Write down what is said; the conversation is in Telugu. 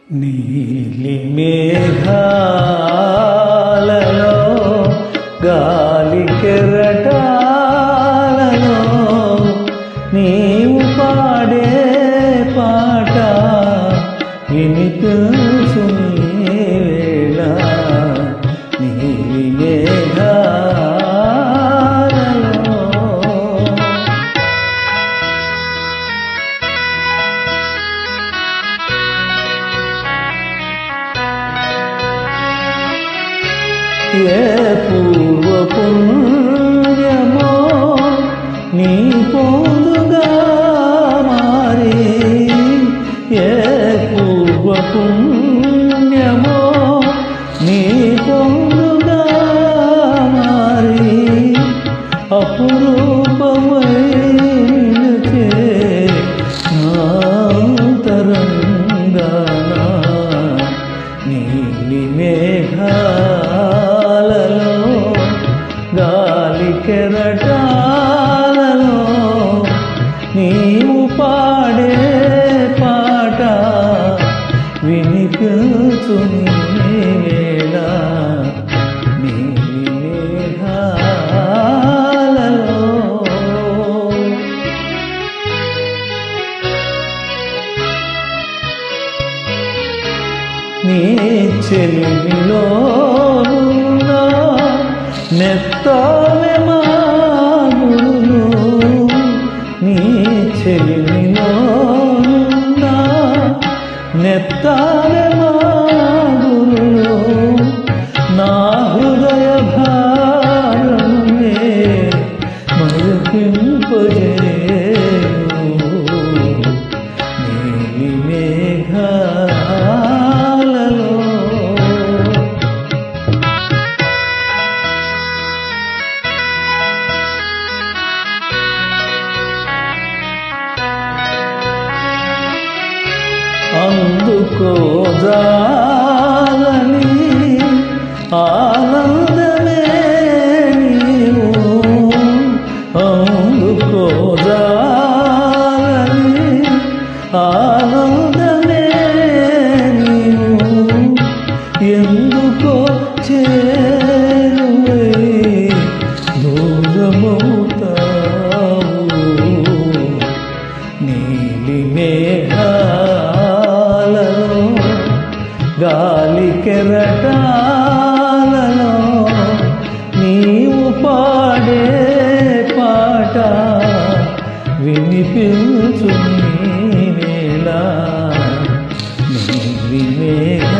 నీలి మేఘాలలో గాలి కెరటాలలో నీవు పాడే పాట వినిపించు వేళ నీలి మేఘాలలో ఏ పూర్వ పుణ్యమో నీ పొందుగా మారి ఏ పూర్వ పుణ్యమో నీ పొందుగా మారి అపురూపమై నిలిచే నా తరంగానా నీలి మేఘాలలో గాలి కెరటాలలో నీవు పాడే పాట వినిపించు వేళ నీలి మేఘాలలో నీ చెలిమిలో నెత్తాలే మాగులు నీ చెలిమిలో నెత్తాలే మాగులు నా హృదయ భారమే మరపింపజేయు నీలి మేఘాలలో అందుకో జాలని ఆనందమే నీవు అందుకో జాలని ఆనందమే నీవు ఎందుకో చేరువై దూరమవుతావు నీలి మేఘాలలో గాలి కెరటాలలో నీవు పాడే పాట వినిపించు వేళ నీలి మేఘ